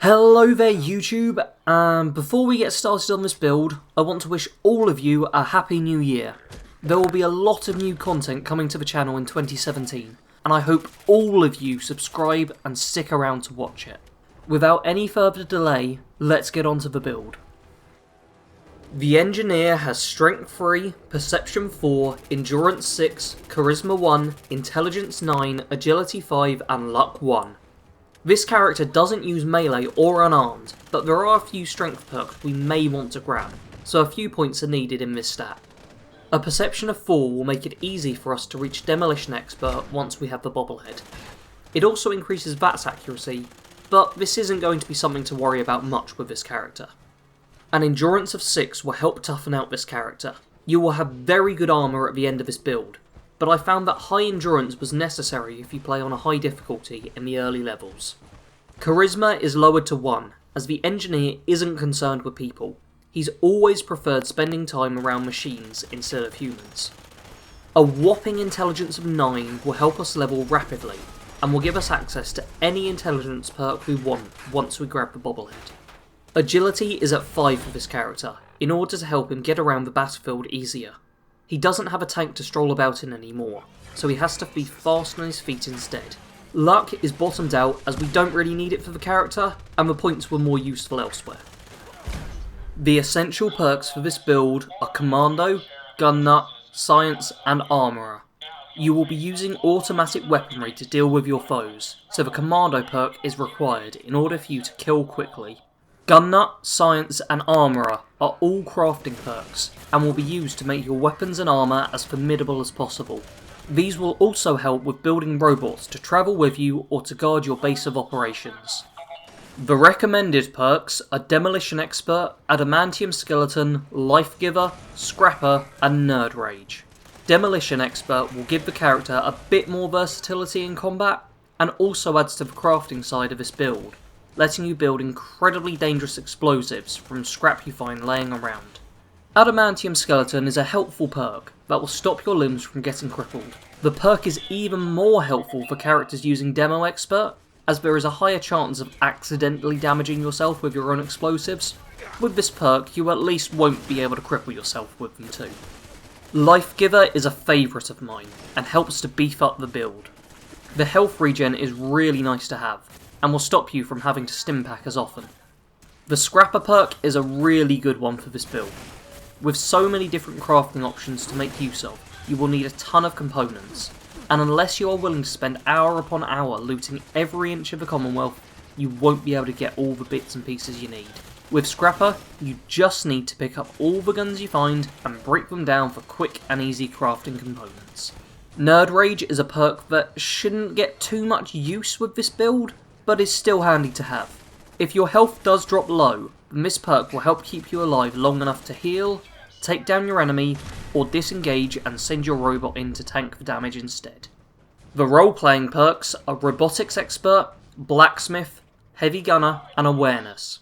Hello there YouTube, before we get started on this build, I want to wish all of you a happy new year. There will be a lot of new content coming to the channel in 2017, and I hope all of you subscribe and stick around to watch it. Without any further delay, let's get on to the build. The engineer has Strength 3, Perception 4, Endurance 6, Charisma 1, Intelligence 9, Agility 5 and Luck 1. This character doesn't use melee or unarmed, but there are a few strength perks we may want to grab, so a few points are needed in this stat. A Perception of 4 will make it easy for us to reach Demolition Expert once we have the bobblehead. It also increases VATS accuracy, but this isn't going to be something to worry about much with this character. An Endurance of 6 will help toughen out this character. You will have very good armour at the end of this build, but I found that high endurance was necessary if you play on a high difficulty in the early levels. Charisma is lowered to 1, as the engineer isn't concerned with people. He's always preferred spending time around machines instead of humans. A whopping intelligence of 9 will help us level rapidly, and will give us access to any intelligence perk we want once we grab the bobblehead. Agility is at 5 for this character, in order to help him get around the battlefield easier. He doesn't have a tank to stroll about in anymore, so he has to be fast on his feet instead. Luck is bottomed out as we don't really need it for the character, and the points were more useful elsewhere. The essential perks for this build are Commando, Gun Nut, Science and Armourer. You will be using automatic weaponry to deal with your foes, so the Commando perk is required in order for you to kill quickly. Gun Nut, Science and Armourer are all crafting perks, and will be used to make your weapons and armour as formidable as possible. These will also help with building robots to travel with you or to guard your base of operations. The recommended perks are Demolition Expert, Adamantium Skeleton, Life Giver, Scrapper and Nerd Rage. Demolition Expert will give the character a bit more versatility in combat, and also adds to the crafting side of this build, letting you build incredibly dangerous explosives from scrap you find laying around. Adamantium Skeleton is a helpful perk that will stop your limbs from getting crippled. The perk is even more helpful for characters using Demo Expert, as there is a higher chance of accidentally damaging yourself with your own explosives. With this perk, you at least won't be able to cripple yourself with them too. Life Giver is a favourite of mine, and helps to beef up the build. The health regen is really nice to have, and will stop you from having to stim-pack as often. The Scrapper perk is a really good one for this build. With so many different crafting options to make use of, you will need a ton of components, and unless you are willing to spend hour upon hour looting every inch of the Commonwealth, you won't be able to get all the bits and pieces you need. With Scrapper, you just need to pick up all the guns you find and break them down for quick and easy crafting components. Nerd Rage is a perk that shouldn't get too much use with this build, but is still handy to have. If your health does drop low, then this perk will help keep you alive long enough to heal, take down your enemy, or disengage and send your robot in to tank the damage instead. The role-playing perks are Robotics Expert, Blacksmith, Heavy Gunner, and Awareness.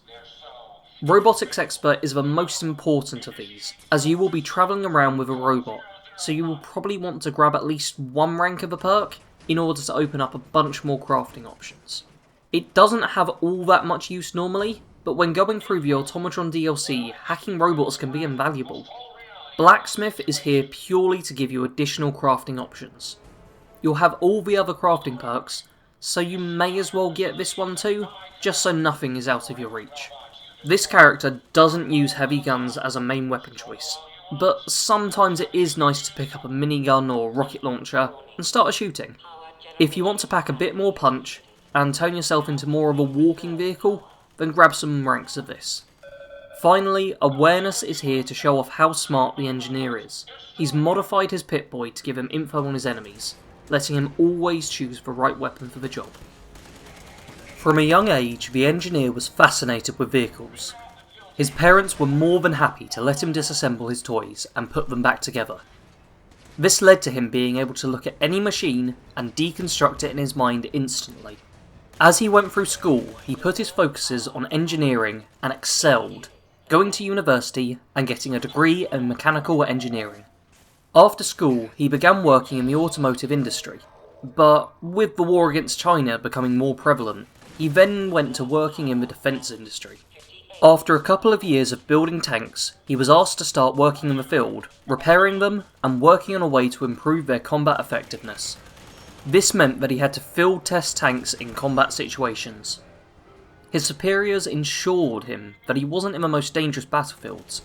Robotics Expert is the most important of these, as you will be travelling around with a robot, so you will probably want to grab at least one rank of a perk in order to open up a bunch more crafting options. It doesn't have all that much use normally, but when going through the Automatron DLC, hacking robots can be invaluable. Blacksmith is here purely to give you additional crafting options. You'll have all the other crafting perks, so you may as well get this one too, just so nothing is out of your reach. This character doesn't use heavy guns as a main weapon choice, but sometimes it is nice to pick up a minigun or rocket launcher and start a shooting. If you want to pack a bit more punch, and turn yourself into more of a walking vehicle, then grab some ranks of this. Finally, Awareness is here to show off how smart the engineer is. He's modified his Pip-Boy to give him info on his enemies, letting him always choose the right weapon for the job. From a young age, the engineer was fascinated with vehicles. His parents were more than happy to let him disassemble his toys and put them back together. This led to him being able to look at any machine and deconstruct it in his mind instantly. As he went through school, he put his focuses on engineering and excelled, going to university and getting a degree in mechanical engineering. After school, he began working in the automotive industry, but with the war against China becoming more prevalent, He then went to working in the defence industry. After a couple of years of building tanks, he was asked to start working in the field, repairing them and working on a way to improve their combat effectiveness. This meant that he had to field test tanks in combat situations. His superiors ensured him that he wasn't in the most dangerous battlefields,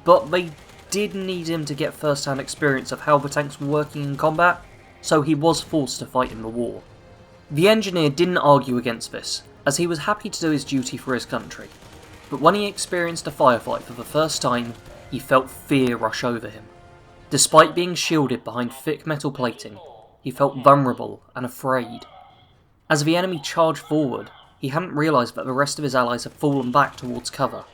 but they did need him to get first-hand experience of how the tanks were working in combat, so he was forced to fight in the war. The engineer didn't argue against this, as he was happy to do his duty for his country. But when he experienced a firefight for the first time, he felt fear rush over him. Despite being shielded behind thick metal plating, he felt vulnerable and afraid. As the enemy charged forward, he hadn't realised that the rest of his allies had fallen back towards cover.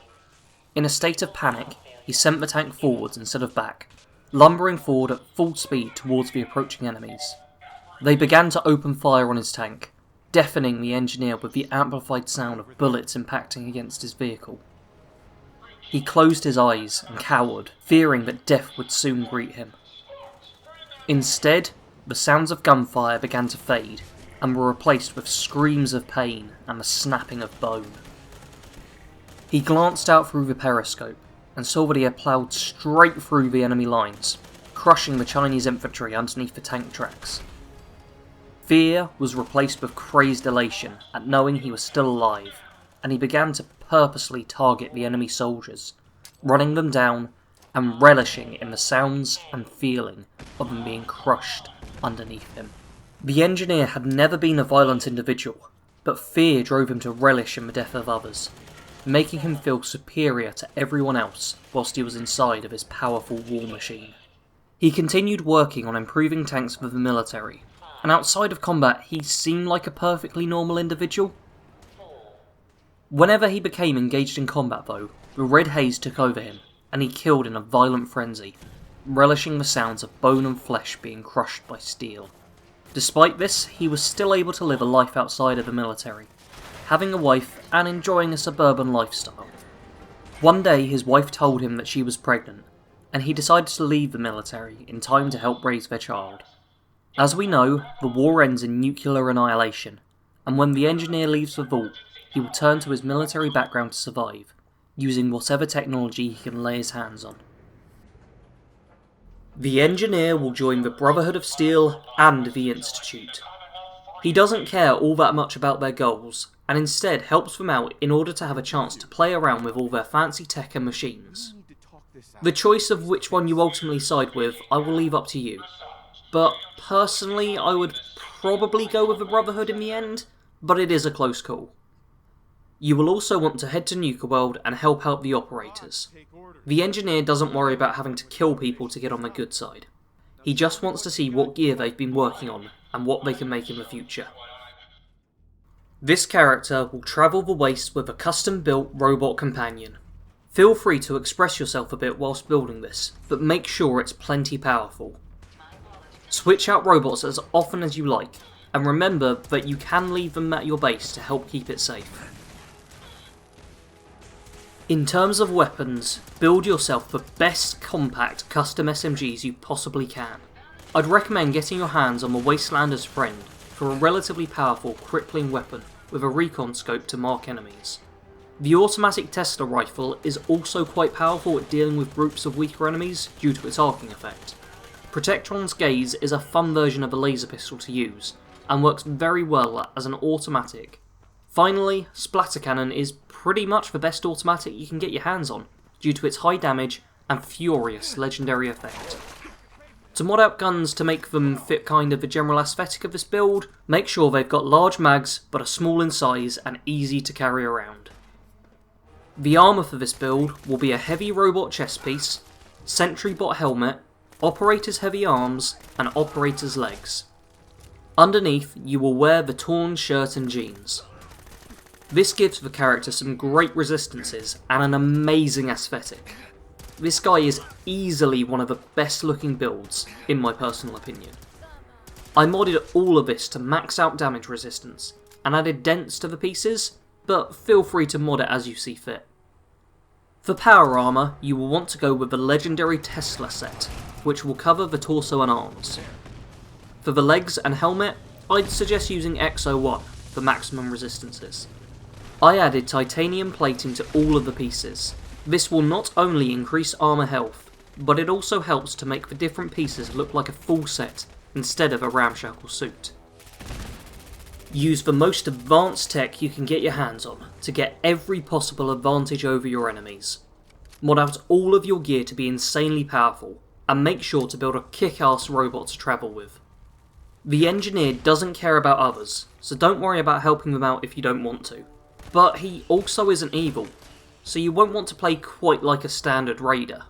In a state of panic, he sent the tank forwards instead of back, lumbering forward at full speed towards the approaching enemies. They began to open fire on his tank, deafening the engineer with the amplified sound of bullets impacting against his vehicle. He closed his eyes and cowered, fearing that death would soon greet him. Instead, the sounds of gunfire began to fade, and were replaced with screams of pain and the snapping of bone. He glanced out through the periscope, and saw that he had ploughed straight through the enemy lines, crushing the Chinese infantry underneath the tank tracks. Fear was replaced with crazed elation at knowing he was still alive, and he began to purposely target the enemy soldiers, running them down and relishing in the sounds and feeling of them being crushed underneath him. The engineer had never been a violent individual, but fear drove him to relish in the death of others, making him feel superior to everyone else whilst he was inside of his powerful war machine. He continued working on improving tanks for the military, and outside of combat he seemed like a perfectly normal individual. Whenever he became engaged in combat though, the red haze took over him, and he killed in a violent frenzy, relishing the sounds of bone and flesh being crushed by steel. Despite this, he was still able to live a life outside of the military, having a wife and enjoying a suburban lifestyle. One day his wife told him that she was pregnant, and he decided to leave the military in time to help raise their child. As we know, the war ends in nuclear annihilation, and when the engineer leaves the vault, he will turn to his military background to survive, using whatever technology he can lay his hands on. The engineer will join the Brotherhood of Steel and the Institute. He doesn't care all that much about their goals, and instead helps them out in order to have a chance to play around with all their fancy tech and machines. The choice of which one you ultimately side with, I will leave up to you. But personally, I would probably go with the Brotherhood in the end, but it is a close call. You will also want to head to Nuka World and help out the operators. The engineer doesn't worry about having to kill people to get on the good side. He just wants to see what gear they've been working on and what they can make in the future. This character will travel the waste with a custom-built robot companion. Feel free to express yourself a bit whilst building this, but make sure it's plenty powerful. Switch out robots as often as you like, and remember that you can leave them at your base to help keep it safe. In terms of weapons, build yourself the best compact custom SMGs you possibly can. I'd recommend getting your hands on the Wastelander's Friend for a relatively powerful crippling weapon with a recon scope to mark enemies. The automatic Tesla rifle is also quite powerful at dealing with groups of weaker enemies due to its arcing effect. Protectron's Gaze is a fun version of a laser pistol to use, and works very well as an automatic. Finally, Splatter Cannon is pretty much the best automatic you can get your hands on, due to its high damage and furious legendary effect. To mod out guns to make them fit kind of the general aesthetic of this build, make sure they've got large mags but are small in size and easy to carry around. The armour for this build will be a heavy robot chest piece, sentry bot helmet, operator's heavy arms, and operator's legs. Underneath, you will wear the torn shirt and jeans. This gives the character some great resistances and an amazing aesthetic. This guy is easily one of the best looking builds, in my personal opinion. I modded all of this to max out damage resistance, and added dents to the pieces, but feel free to mod it as you see fit. For power armour, you will want to go with the legendary Tesla set, which will cover the torso and arms. For the legs and helmet, I'd suggest using XO1, for maximum resistances. I added titanium plating to all of the pieces. This will not only increase armour health, but it also helps to make the different pieces look like a full set instead of a ramshackle suit. Use the most advanced tech you can get your hands on to get every possible advantage over your enemies. Mod out all of your gear to be insanely powerful, and make sure to build a kick-ass robot to travel with. The engineer doesn't care about others, so don't worry about helping them out if you don't want to. But he also isn't evil, so you won't want to play quite like a standard raider.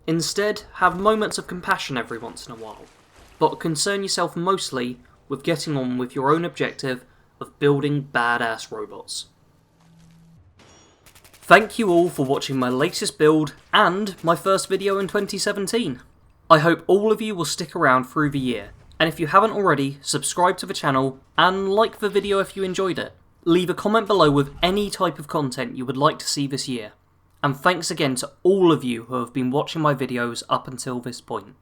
Instead, have moments of compassion every once in a while, but concern yourself mostly with getting on with your own objective of building badass robots. Thank you all for watching my latest build and my first video in 2017. I hope all of you will stick around through the year, and if you haven't already, subscribe to the channel and like the video if you enjoyed it. Leave a comment below with any type of content you would like to see this year. And thanks again to all of you who have been watching my videos up until this point.